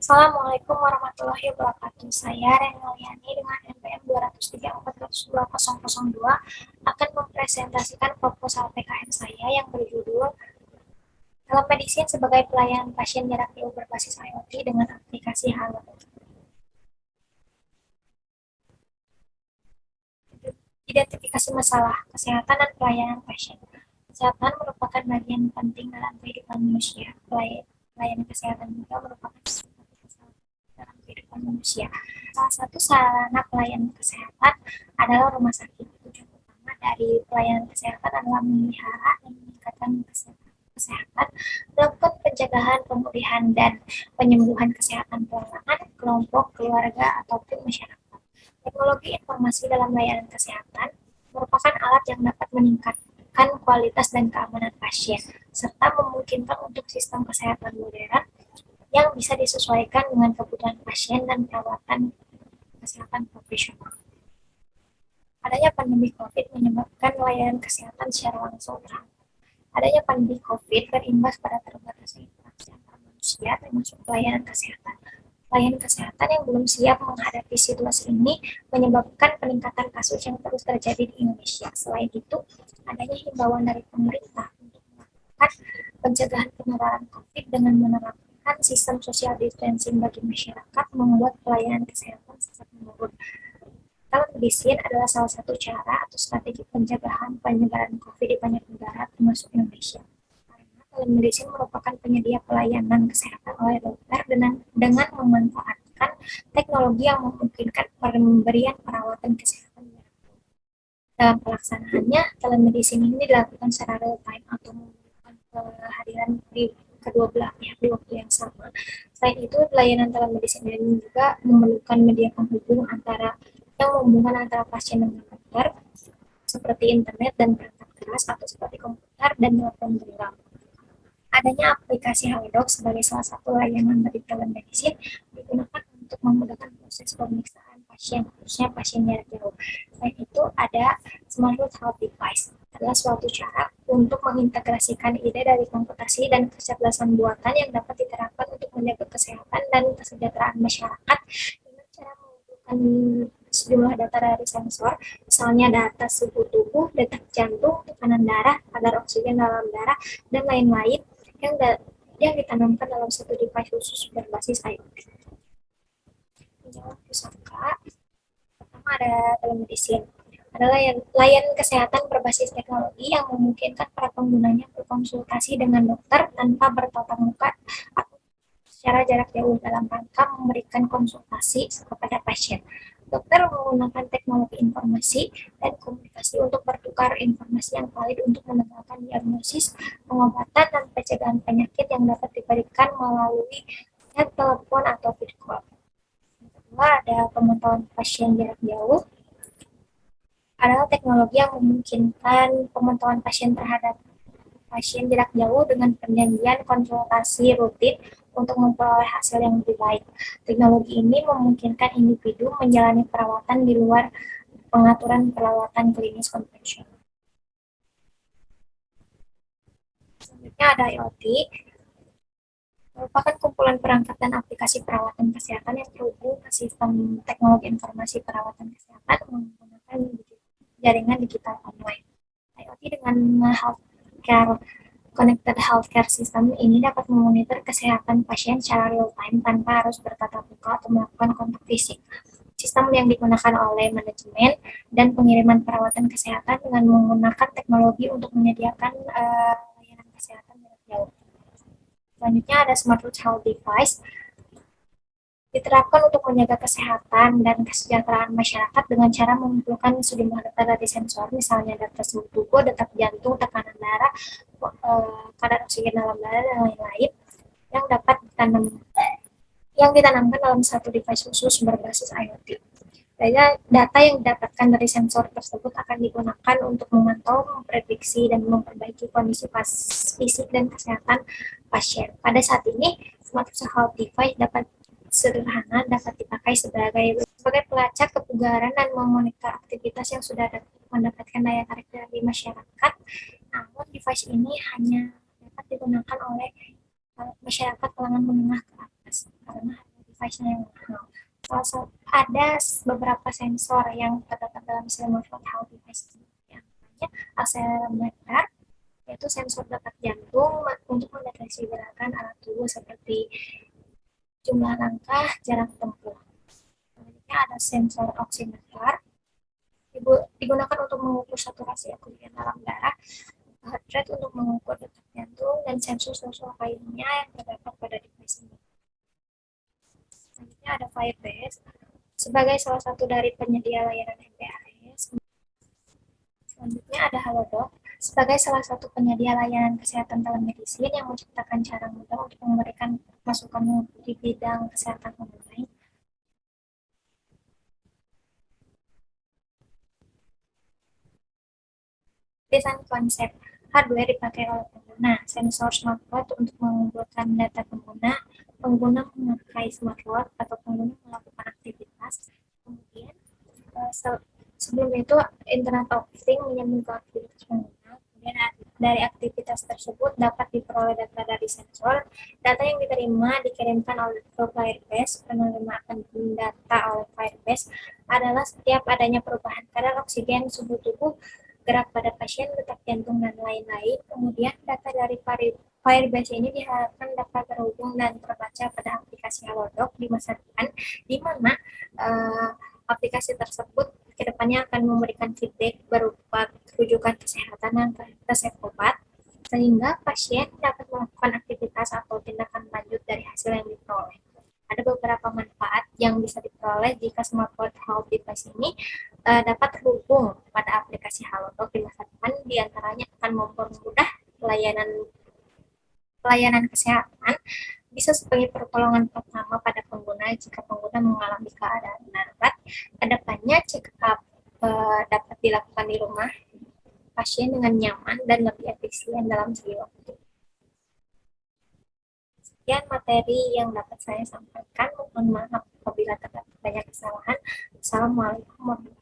Assalamualaikum warahmatullahi wabarakatuh. Saya Renaliani dengan NPM 234.2002 akan mempresentasikan proposal PKM saya yang berjudul Telemedicine sebagai pelayanan pasien jarak jauh berbasis IoT dengan aplikasi Halo. Identifikasi masalah kesehatan dan pelayanan pasien. Kesehatan merupakan bagian penting dalam kehidupan manusia. Pelayanan kesehatan juga merupakan dalam kehidupan manusia. Salah satu sarana pelayanan kesehatan adalah rumah sakit. Tujuan utama dari pelayanan kesehatan adalah memelihara dan meningkatkan kesehatan, melakukan pencegahan, pemulihan, dan penyembuhan kesehatan perorangan, kelompok, keluarga, ataupun masyarakat. Teknologi informasi dalam layanan kesehatan merupakan alat yang dapat meningkatkan kualitas dan keamanan pasien, serta memungkinkan untuk sistem kesehatan modern yang bisa disesuaikan dengan kebutuhan pasien dan perawatan kesehatan profesional. Adanya pandemi COVID menyebabkan layanan kesehatan secara langsung terhambat. Adanya pandemi COVID berimbas pada terbatasnya interaksi antar manusia, termasuk pelayanan kesehatan. Pelayanan kesehatan yang belum siap menghadapi situasi ini menyebabkan peningkatan kasus yang terus terjadi di Indonesia. Selain itu, adanya himbauan dari pemerintah untuk melakukan pencegahan penularan COVID dengan menerapkan sistem social distancing bagi masyarakat membuat pelayanan kesehatan sangat menurun. Telemedicine adalah salah satu cara atau strategi pencegahan penyebaran COVID di banyak negara termasuk Indonesia. Karena telemedicine merupakan penyedia pelayanan kesehatan oleh dokter dengan memanfaatkan teknologi yang memungkinkan pemberian perawatan kesehatan. Dalam pelaksanaannya, telemedicine ini dilakukan secara real time atau membutuhkan kehadiran di kedua belah pihak di waktu yang sama. Selain itu, layanan telemedicine ini juga memerlukan media penghubung antara pasien dan dokter, seperti internet dan perangkat keras atau seperti komputer dan telepon genggam. Adanya aplikasi Halodoc sebagai salah satu layanan dari telemedicine digunakan untuk memudahkan proses pemeriksaan pasien, khususnya pasien jarak jauh. Selain itu, ada Smart Health Device, adalah suatu cara untuk mengintegrasikan ide dari komputasi dan kecerdasan buatan yang dapat diterapkan untuk menjaga kesehatan dan kesejahteraan masyarakat dengan cara mengumpulkan sejumlah data dari sensor, misalnya data suhu tubuh, detak jantung, tekanan darah, kadar oksigen dalam darah, dan lain-lain yang ditanamkan dalam satu device khusus berbasis IoT. Menjawab pusaka, pertama ada telemedicine. Adalah layanan kesehatan berbasis teknologi yang memungkinkan para penggunanya berkonsultasi dengan dokter tanpa bertatap muka atau secara jarak jauh dalam rangka memberikan konsultasi kepada pasien. Dokter menggunakan teknologi informasi dan komunikasi untuk bertukar informasi yang valid untuk menegakkan diagnosis, pengobatan, dan pencegahan penyakit yang dapat diberikan melalui chat, telepon, atau video call. Yang kedua, ada pemantauan pasien jarak jauh. Adalah teknologi yang memungkinkan pemantauan pasien terhadap pasien jarak jauh dengan perjanjian konsultasi rutin untuk memperoleh hasil yang lebih baik. Teknologi ini memungkinkan individu menjalani perawatan di luar pengaturan perawatan klinis konvensional. Selanjutnya ada IoT, merupakan kumpulan perangkat dan aplikasi perawatan kesehatan yang terhubung ke sistem teknologi informasi perawatan kesehatan menggunakan jaringan digital online. IoT dengan healthcare Connected Healthcare System ini dapat memonitor kesehatan pasien secara real-time tanpa harus bertatap muka atau melakukan kontak fisik. Sistem yang digunakan oleh manajemen dan pengiriman perawatan kesehatan dengan menggunakan teknologi untuk menyediakan layanan kesehatan jarak jauh. Selanjutnya ada Smart Health Device, diterapkan untuk menjaga kesehatan dan kesejahteraan masyarakat dengan cara mengumpulkan sejumlah data dari sensor, misalnya data suhu tubuh, detak jantung, tekanan darah, kadar oksigen dalam darah, dan lain-lain yang ditanamkan dalam satu device khusus berbasis IoT. Data yang didapatkan dari sensor tersebut akan digunakan untuk memantau, memprediksi, dan memperbaiki kondisi fisik dan kesehatan pasien. Pada saat ini, Smart Health Device dapat dipakai sebagai pelacak kebugaran dan memonitor aktivitas yang sudah mendapatkan daya tarik dari masyarakat. Namun device ini hanya dapat digunakan oleh masyarakat kalangan menengah ke atas karena device-nya yang mahal. Ada beberapa sensor yang terdapat dalam smartphone health device, yang namanya akselerometer, yaitu sensor detak jantung untuk mendeteksi gerakan alat tubuh seperti jumlah langkah, jarak tempuh. Selanjutnya ada sensor oximeter, digunakan untuk mengukur saturasi oksigen dalam darah, heart rate untuk mengukur detak jantung, dan sensor-sensor lainnya yang terdapat pada device ini. Selanjutnya ada Firebase, sebagai salah satu dari penyedia layanan MPLS. Selanjutnya ada Halodoc, sebagai salah satu penyedia layanan kesehatan telemedicine yang menciptakan cara mudah untuk memberikan masukan di bidang kesehatan online. Desain konsep hardware dipakai oleh pengguna, sensor smartwatch untuk mengumpulkan data pengguna, pengguna memakai smartwatch atau pengguna melakukan aktivitas. Kemudian sebelum itu Internet of Things menyambung ke aktivitas pengguna. Kemudian dari aktivitas tersebut dapat diperoleh data dari sensor. Data yang diterima dikirimkan oleh ke Firebase. Penerima data oleh Firebase adalah setiap adanya perubahan kadar oksigen, suhu tubuh, gerak pada pasien, detak jantung, dan lain-lain. Kemudian data dari Firebase ini diharapkan dapat terhubung dan terbaca pada aplikasi Halodoc di masa depan, di mana aplikasi tersebut kedepannya akan memberikan feedback berupa rujukan kesehatan dan resep obat, sehingga pasien dapat melakukan aktivitas atau tindakan lanjut dari hasil yang diperoleh. Ada beberapa manfaat yang bisa diperoleh jika smartwatch health device ini dapat terhubung pada aplikasi Halodoc di masa depan. Diantaranya akan mempermudah pelayanan kesehatan, bisa sebagai pertolongan pertama pada pengguna jika pengguna mengalami keadaan darurat. Kedepannya check up dapat dilakukan di rumah pasien dengan nyaman dan lebih efisien dalam segi waktu. Sekian materi yang dapat saya sampaikan. Mohon maaf apabila terdapat banyak kesalahan. Assalamualaikum warahmatullahi wabarakatuh.